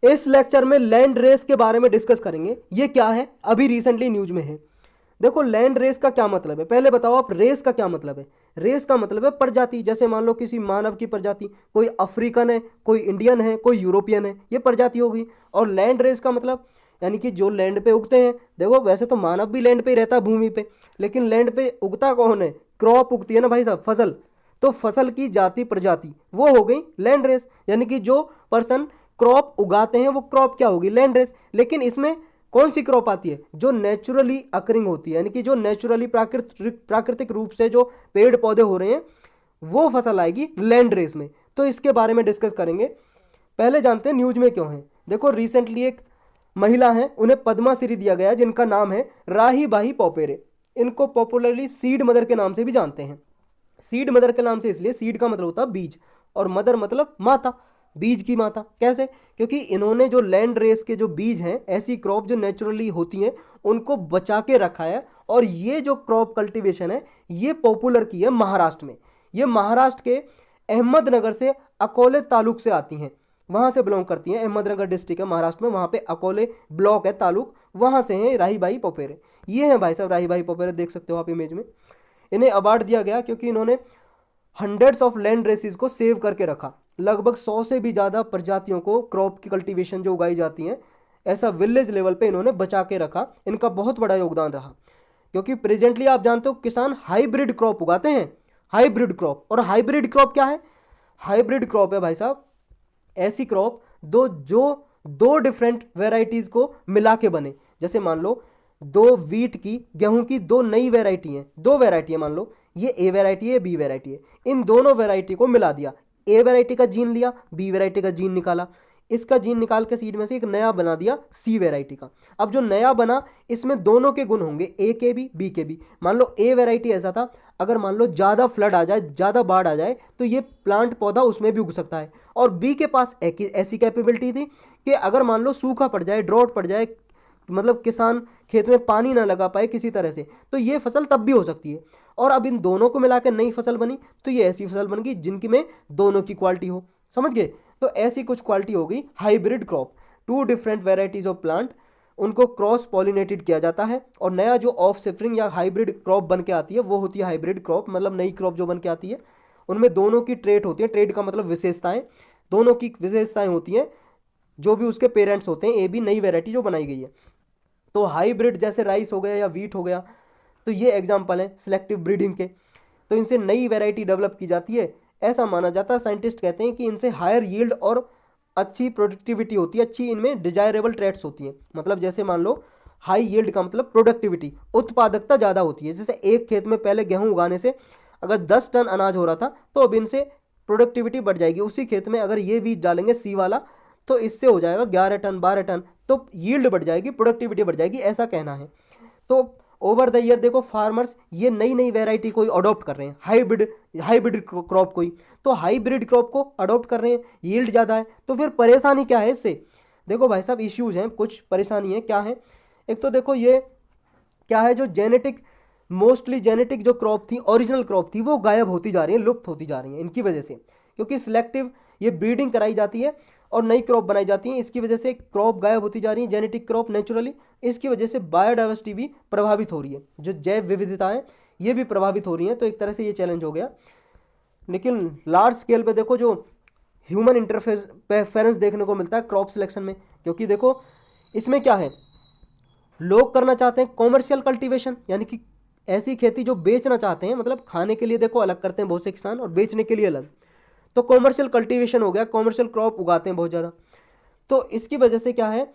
इस लेक्चर में land race के बारे में डिस्कस करेंगे। ये क्या है, अभी रिसेंटली न्यूज में है। देखो लैंड रेस का क्या मतलब है, पहले बताओ आप रेस का क्या मतलब है। रेस का मतलब है प्रजाति। जैसे मान लो किसी मानव की प्रजाति, कोई अफ्रीकन है, कोई इंडियन है, कोई यूरोपियन है, ये प्रजाति होगी। और लैंड रेस का मतलब यानी कि जो लैंड पे उगते हैं। देखो वैसे तो मानव भी लैंड पे ही रहता है, भूमि पे, लेकिन लैंड पे उगता कौन है, क्रॉप उगती है ना भाई साहब, फसल। तो फसल की जाति प्रजाति वो हो गई लैंड रेस, यानी कि जो पर्सन क्रॉप उगाते हैं वो क्रॉप क्या होगी, लैंड रेस। लेकिन इसमें कौन सी क्रॉप आती है, जो नेचुरली अकरिंग होती है, यानी कि जो नेचुरली प्राकृतिक रूप से जो पेड़ पौधे हो रहे हैं वो फसल आएगी लैंड रेस में। तो इसके बारे में डिस्कस करेंगे। पहले जानते हैं न्यूज में क्यों है। देखो रिसेंटली एक महिला है, उन्हें पद्माश्री दिया गया जिनका नाम है राही बाई पोपेरे। इनको पॉपुलरली सीड मदर के नाम से भी जानते हैं। सीड मदर के नाम से इसलिए, सीड का मतलब होता है बीज और मदर मतलब माता, बीज की माता। कैसे, क्योंकि इन्होंने जो लैंड रेस के जो बीज हैं, ऐसी क्रॉप जो नेचुरली होती हैं, उनको बचा के रखा है। और ये जो क्रॉप कल्टीवेशन है ये पॉपुलर की है महाराष्ट्र में। ये महाराष्ट्र के अहमदनगर से, अकोले तालुक से आती हैं, वहां से बिलोंग करती हैं। अहमदनगर डिस्ट्रिक्ट है महाराष्ट्र में, वहां पे अकोले ब्लॉक है, तालुक, वहां से हैं राही बाई पोपेरे। ये हैं भाई साहब राही बाई पोपेरे, देख सकते हो आप इमेज में। इन्हें अवार्ड दिया गया क्योंकि इन्होंने हंड्रेड्स ऑफ लैंड रेसिस को सेव करके रखा। लगभग 100 से भी ज़्यादा प्रजातियों को, क्रॉप की कल्टीवेशन जो उगाई जाती हैं, ऐसा विलेज लेवल पे इन्होंने बचा के रखा। इनका बहुत बड़ा योगदान रहा। क्योंकि प्रेजेंटली आप जानते हो किसान हाइब्रिड क्रॉप उगाते हैं। हाइब्रिड क्रॉप, और हाइब्रिड क्रॉप क्या है, हाइब्रिड क्रॉप है भाई साहब ऐसी क्रॉप दो डिफरेंट वेराइटीज को मिला के बने। जैसे मान लो दो वीट की, गेहूं की दो नई वेराइटी है, दो वेराइटी है, मान लो ये ए वेराइटी है, बी वेराइटी है। इन दोनों वेराइटी को मिला दिया, ए वेराइटी का जीन लिया, बी वेराइटी का जीन निकाला, इसका जीन निकाल के सीड में से एक नया बना दिया सी वेराइटी का। अब जो नया बना इसमें दोनों के गुण होंगे, ए के भी बी के भी। मान लो ए वेराइटी ऐसा था, अगर मान लो ज़्यादा फ्लड आ जाए, ज़्यादा बाढ़ आ जाए, तो ये प्लांट पौधा उसमें भी उग सकता है। और बी के पास ऐसी कैपेबिलिटी थी कि अगर मान लो सूखा पड़ जाए, ड्रॉट पड़ जाए, मतलब किसान खेत में पानी ना लगा पाए किसी तरह से, तो ये फसल तब भी हो सकती है। और अब इन दोनों को मिलाकर नई फसल बनी, तो ये ऐसी फसल बन गई जिनकी में दोनों की क्वालिटी हो। समझ गए, तो ऐसी कुछ क्वालिटी हो गई hybrid crop. Two different varieties of plant, उनको क्रॉस पॉलिनेटेड किया जाता है, और नया जो ऑफ सेफ्रिंग या हाइब्रिड क्रॉप बन के आती है वो होती है हाइब्रिड क्रॉप, मतलब नई क्रॉप जो बन के आती है। उनमें दोनों की ट्रेट होती है, ट्रेड का मतलब विशेषताएं, दोनों की विशेषताएं होती हैं, जो भी उसके पेरेंट्स होते हैं, ए बी नई वेराइटी जो बनाई गई है। तो हाइब्रिड जैसे राइस हो गया या वीट हो गया, तो ये एग्जाम्पल है सिलेक्टिव ब्रीडिंग के। तो इनसे नई वैरायटी डेवलप की जाती है। ऐसा माना जाता है, साइंटिस्ट कहते हैं कि इनसे हायर यील्ड और अच्छी प्रोडक्टिविटी होती है, अच्छी इनमें डिजायरेबल ट्रेट्स होती हैं। मतलब जैसे मान लो हाई यील्ड का मतलब प्रोडक्टिविटी, उत्पादकता ज़्यादा होती है। जैसे एक खेत में पहले गेहूं उगाने से अगर 10 टन अनाज हो रहा था, तो अब इनसे प्रोडक्टिविटी बढ़ जाएगी। उसी खेत में अगर ये बीज डालेंगे सी वाला, तो इससे हो जाएगा 11 टन 12 टन, तो यील्ड बढ़ जाएगी, प्रोडक्टिविटी बढ़ जाएगी, ऐसा कहना है। तो ओवर द ईयर देखो फार्मर्स ये नई नई वेराइटी को अडॉप्ट कर रहे हैं, हाइब्रिड हाइब्रिड क्रॉप को ही। तो हाइब्रिड क्रॉप को अडॉप्ट कर रहे हैं, यील्ड ज़्यादा है, तो फिर परेशानी क्या है इससे। देखो भाई साहब इश्यूज हैं, कुछ परेशानी है, क्या है। एक तो देखो ये क्या है, जो जेनेटिक, मोस्टली जेनेटिक जो क्रॉप थी, ओरिजिनल क्रॉप थी, वो गायब होती जा रही है, लुप्त होती जा रही है इनकी वजह से। क्योंकि सिलेक्टिव ये ब्रीडिंग कराई जाती है और नई क्रॉप बनाई जाती है, इसकी वजह से क्रॉप गायब होती जा रही है, जेनेटिक क्रॉप नेचुरली। इसकी वजह से बायोडाइवर्सिटी भी प्रभावित हो रही है, जो जैव विविधता है ये भी प्रभावित हो रही है। तो एक तरह से ये चैलेंज हो गया। लेकिन लार्ज स्केल पे देखो जो ह्यूमन इंटरफेरेंस देखने को मिलता है क्रॉप सिलेक्शन में। क्योंकि देखो इसमें क्या है, लोग करना चाहते हैं कॉमर्शियल कल्टीवेशन, यानी कि ऐसी खेती जो बेचना चाहते हैं, मतलब खाने के लिए देखो अलग करते हैं बहुत से किसान और बेचने के लिए अलग। तो कॉमर्शियल कल्टीवेशन हो गया, कॉमर्शियल क्रॉप उगाते हैं बहुत ज़्यादा। तो इसकी वजह से क्या है,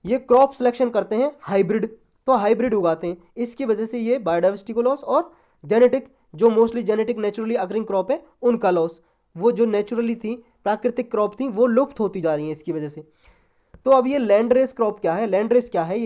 ये क्रॉप सिलेक्शन करते हैं हाइब्रिड, तो हाइब्रिड उगाते हैं। इसकी वजह से ये बायोडाइवर्सिटी को लॉस और जेनेटिक, जो mostly genetic naturally occurring crop है उनका लॉस। वो जो नेचुरली थी, प्राकृतिक क्रॉप थी, वो लुप्त होती जा रही है इसकी वजह से। तो अब ये लैंड रेस क्रॉप क्या है, लैंड रेस क्या है,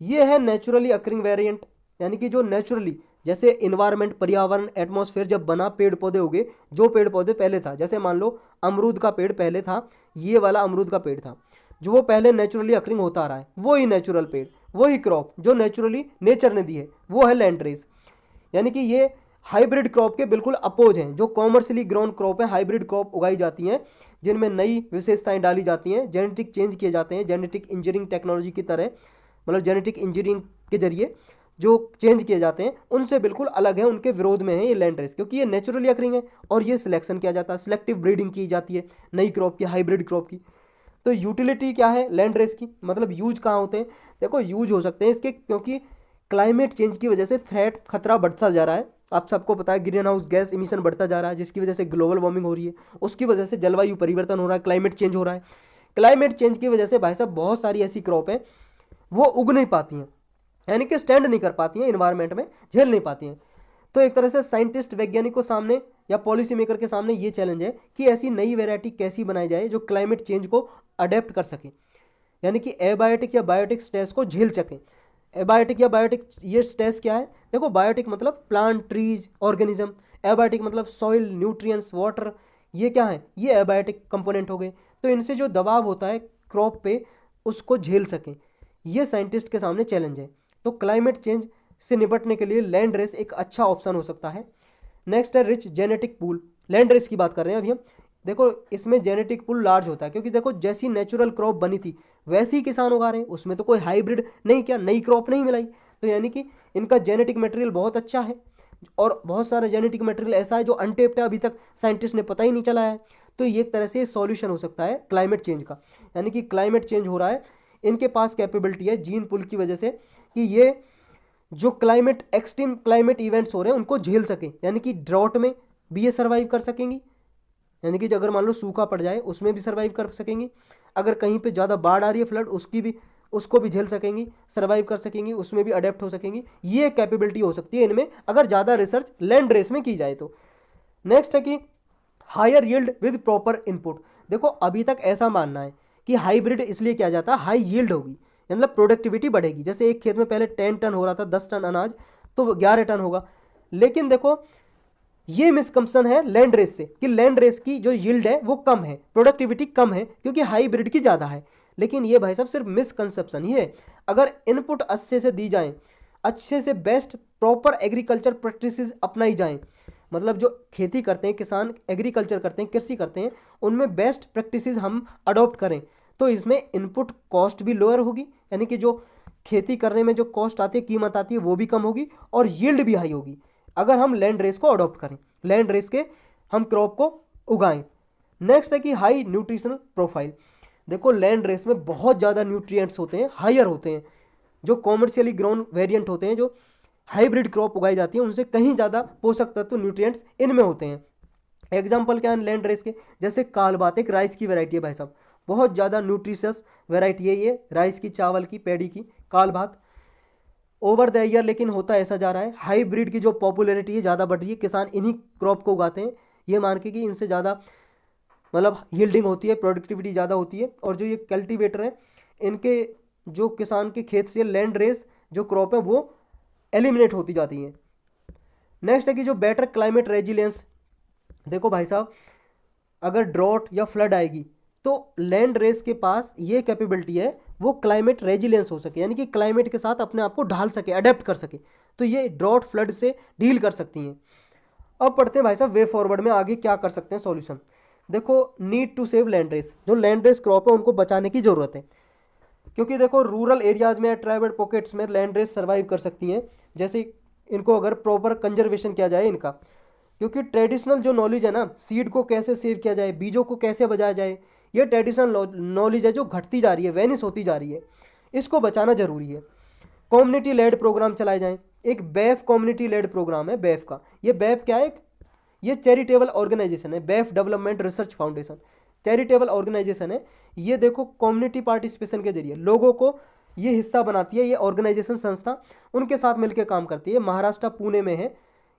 ये है नेचुरली अकरिंग वेरिएंट। यानी कि जो नेचुरली, जैसे इन्वायरमेंट, पर्यावरण, एटमॉस्फेयर जब बना, पेड़ पौधे उगे, जो पेड़ पौधे पहले था, जैसे मान लो अमरूद का पेड़ पहले था, ये वाला अमरूद का पेड़ था, जो वो पहले नेचुरली अकरिंग होता आ रहा है, वही नेचुरल पेड़, वही क्रॉप जो नेचुरली नेचर ने दी है, वो है लैंड रेस। यानी कि ये हाइब्रिड क्रॉप के बिल्कुल अपोज हैं। जो कॉमर्शियली ग्रोन क्रॉप है, हाइब्रिड क्रॉप उगाई जाती हैं, जिनमें नई विशेषताएं डाली जाती हैं, जेनेटिक चेंज किए जाते हैं, जेनेटिक इंजीनियरिंग टेक्नोलॉजी की तरह, मतलब जेनेटिक इंजीनियरिंग के जरिए जो चेंज किए जाते हैं उनसे बिल्कुल अलग है, उनके विरोध में है ये लैंड रेस, क्योंकि ये नेचुरली अकरिंग है और ये सिलेक्शन किया जाता है, सिलेक्टिव ब्रीडिंग की जाती है नई क्रॉप की, हाइब्रिड क्रॉप की। तो यूटिलिटी क्या है लैंड रेस की, मतलब यूज कहाँ होते हैं? देखो यूज हो सकते हैं इसके, क्योंकि क्लाइमेट चेंज की वजह से थ्रेट, खतरा बढ़ता जा रहा है। आप सबको पता है ग्रीन हाउस गैस इमिशन बढ़ता जा रहा है, जिसकी वजह से ग्लोबल वार्मिंग हो रही है, उसकी वजह से जलवायु परिवर्तन हो रहा है, क्लाइमेट चेंज हो रहा है। क्लाइमेट चेंज की वजह से भाई साहब बहुत सारी ऐसी क्रॉप है वो उग नहीं पाती हैं, यानी कि स्टैंड नहीं कर पाती हैं इन्वायरमेंट में, झेल नहीं पाती हैं। तो एक तरह से साइंटिस्ट, वैज्ञानिकों सामने या पॉलिसी मेकर के सामने ये चैलेंज है कि ऐसी नई वैरायटी कैसी बनाई जाए जो क्लाइमेट चेंज को अडेप्ट कर सके, यानी कि एबायोटिक या बायोटिक स्ट्रेस को झेल सके। एबायोटिक या बायोटिक ये स्ट्रेस क्या है? देखो बायोटिक मतलब प्लांट, ट्रीज, ऑर्गेनिज्म, एबायोटिक मतलब सॉइल, न्यूट्रिएंट्स, वाटर, ये क्या है? ये एबायोटिक कंपोनेंट हो गए। तो इनसे जो दबाव होता है क्रॉप पे उसको झेल सकें, ये साइंटिस्ट के सामने चैलेंज है। तो क्लाइमेट चेंज से निपटने के लिए लैंड रेस एक अच्छा ऑप्शन हो सकता है। नेक्स्ट है rich genetic pool. Land race की बात कर रहे हैं अभी हम। देखो इसमें जेनेटिक पूल लार्ज होता है, क्योंकि देखो जैसी नेचुरल क्रॉप बनी थी वैसे ही किसान उगा रहे हैं, उसमें तो कोई हाइब्रिड नहीं, क्या नई क्रॉप नहीं मिलाई। तो यानी कि इनका जेनेटिक मटेरियल बहुत अच्छा है, और बहुत सारा जेनेटिक मटेरियल ऐसा है जो अनटेप्ड है, अभी तक साइंटिस्ट ने पता ही नहीं चला है। तो ये एक तरह से सॉल्यूशन हो सकता है क्लाइमेट चेंज का, यानी कि क्लाइमेट चेंज हो रहा है, इनके पास कैपेबिलिटी है जीन पूल की वजह से कि ये जो क्लाइमेट, एक्सट्रीम क्लाइमेट इवेंट्स हो रहे हैं उनको झेल सके, यानी कि ड्रॉट में भी ये सर्वाइव कर सकेंगी, यानी कि अगर मान लो सूखा पड़ जाए उसमें भी सर्वाइव कर सकेंगी, अगर कहीं पे ज़्यादा बाढ़ आ रही है, फ्लड, उसको भी झेल सकेंगी, सर्वाइव कर सकेंगी, उसमें भी अडेप्ट हो सकेंगी। ये कैपेबिलिटी हो सकती है इनमें अगर ज़्यादा रिसर्च लैंड रेस में की जाए तो। नेक्स्ट है कि higher yield with proper input. देखो अभी तक ऐसा मानना है कि हाइब्रिड इसलिए किया जाता है, हाई यील्ड होगी, मतलब प्रोडक्टिविटी बढ़ेगी। जैसे एक खेत में पहले 10 टन हो रहा था, 10 टन अनाज, तो 11 टन होगा। लेकिन देखो ये मिसकंसेप्शन है लैंड रेस से कि लैंड रेस की जो यील्ड है वो कम है, प्रोडक्टिविटी कम है, क्योंकि हाइब्रिड की ज़्यादा है। लेकिन ये भाई साहब सिर्फ मिसकंसेप्शन ही है। अगर इनपुट अच्छे से दी जाए, अच्छे से बेस्ट प्रॉपर एग्रीकल्चर प्रैक्टिसेस अपनाई जाएं, मतलब जो खेती करते हैं किसान, एग्रीकल्चर करते हैं, कृषि करते हैं, उनमें बेस्ट प्रैक्टिसेस हम अडॉप्ट करें, तो इसमें इनपुट कॉस्ट भी लोअर होगी, यानी कि जो खेती करने में जो कॉस्ट आती है, कीमत आती है, वो भी कम होगी, और यील्ड भी हाई होगी अगर हम लैंड रेस को अडॉप्ट करें, लैंड रेस के हम क्रॉप को उगाएं। नेक्स्ट है कि हाई न्यूट्रिशनल प्रोफाइल। देखो लैंड रेस में बहुत ज़्यादा न्यूट्रिएंट्स होते हैं, हायर होते हैं। जो कॉमर्शियली ग्रोन वेरिएंट होते हैं, जो हाइब्रिड क्रॉप उगाई जाती है, उनसे कहीं ज़्यादा पोषक तत्व, न्यूट्रिएंट्स इनमें होते हैं। एग्जाम्पल क्या है लैंड रेस के? जैसे कालबात, एक राइस की वैरायटी है भाई साहब, बहुत ज़्यादा न्यूट्रिशियस वैरायटी है ये राइस की, चावल की, पैडी की, कालबात। ओवर द ईयर लेकिन होता ऐसा जा रहा है, हाइब्रिड की जो पॉपुलैरिटी है ज़्यादा बढ़ रही है, किसान इन्हीं क्रॉप को उगाते हैं ये मान के कि इनसे ज़्यादा मतलब यील्डिंग होती है, प्रोडक्टिविटी ज़्यादा होती है। और जो ये कल्टीवेटर है, इनके जो किसान के खेत से लैंड रेस जो क्रॉप है वो एलिमिनेट होती जाती है। नेक्स्ट है कि जो बेटर क्लाइमेट रेजिलियंस। देखो भाई साहब अगर ड्रॉट या फ्लड आएगी तो लैंड रेस के पास ये कैपेबिलिटी है, वो क्लाइमेट रेजिलियंस हो सके, यानी कि क्लाइमेट के साथ अपने आप को ढाल सके, अडेप्ट कर सके, तो ये ड्रॉट फ्लड से डील कर सकती हैं। अब पढ़ते हैं भाई साहब वे फॉरवर्ड में आगे क्या कर सकते हैं सॉल्यूशन। देखो need to save land race, जो लैंड रेस क्रॉप है उनको बचाने की ज़रूरत है, क्योंकि देखो रूरल एरियाज में, ट्राइबल पॉकेट्स में लैंड रेस सर्वाइव कर सकती हैं, जैसे इनको अगर प्रॉपर कंजर्वेशन किया जाए इनका, क्योंकि ट्रेडिशनल जो नॉलेज है ना, सीड को कैसे सेव किया जाए, बीजों को कैसे बचाया जाए, ये ट्रेडिशनल नॉलेज है जो घटती जा रही है, वेनिस होती जा रही है, इसको बचाना जरूरी है। कम्युनिटी लेड प्रोग्राम चलाए जाएं। एक बैफ कम्युनिटी लेड प्रोग्राम है बैफ का। ये बैफ क्या है? ये चैरिटेबल ऑर्गेनाइजेशन है, BAIF development research foundation, charitable organization है। ये देखो कम्युनिटी पार्टिसिपेशन के जरिए लोगों को ये हिस्सा बनाती है, ये ऑर्गेनाइजेशन संस्था उनके साथ मिलकर काम करती है। महाराष्ट्र पुणे में है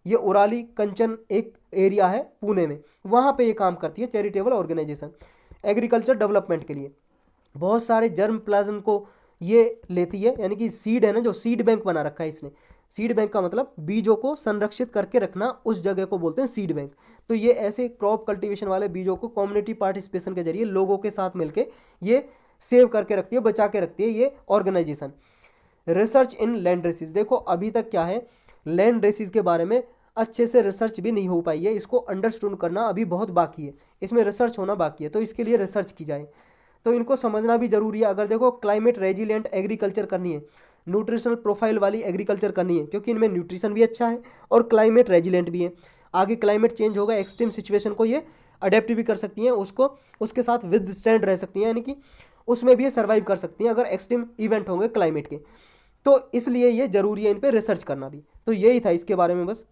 ये, उराली कंचन एक एरिया है पुणे में, वहाँ पे ये काम करती है चैरिटेबल ऑर्गेनाइजेशन एग्रीकल्चर डेवलपमेंट के लिए। बहुत सारे जर्म प्लाज्म को ये लेती है, यानी कि सीड है ना, जो सीड बैंक बना रखा है इसने। सीड बैंक का मतलब बीजों को संरक्षित करके रखना, उस जगह को बोलते हैं सीड बैंक। तो ये ऐसे क्रॉप कल्टीवेशन वाले बीजों को कम्युनिटी पार्टिसिपेशन के जरिए लोगों के साथ मिलके ये सेव करके रखती है, बचा के रखती है ये organization. Research in land races. देखो अभी तक क्या है, लैंड रेसिस के बारे में अच्छे से रिसर्च भी नहीं हो पाई है, इसको अंडरस्टूड करना अभी बहुत बाकी है, इसमें रिसर्च होना बाकी है, तो इसके लिए रिसर्च की जाए। तो इनको समझना भी जरूरी है। अगर देखो क्लाइमेट रेजिलिएंट एग्रीकल्चर करनी है, न्यूट्रिशनल प्रोफाइल वाली एग्रीकल्चर करनी है, क्योंकि इनमें न्यूट्रिशन भी अच्छा है और क्लाइमेट रेजिलिएंट भी है। आगे क्लाइमेट चेंज होगा, एक्सट्रीम सिचुएशन को ये अडेप्ट भी कर सकती हैं, उसको उसके साथ विद स्टैंड रह सकती हैं, यानी कि उसमें भी ये सर्वाइव कर सकती हैं अगर एक्सट्रीम इवेंट होंगे क्लाइमेट के। तो इसलिए ये जरूरी है इन पे रिसर्च करना भी। तो यही था इसके बारे में बस।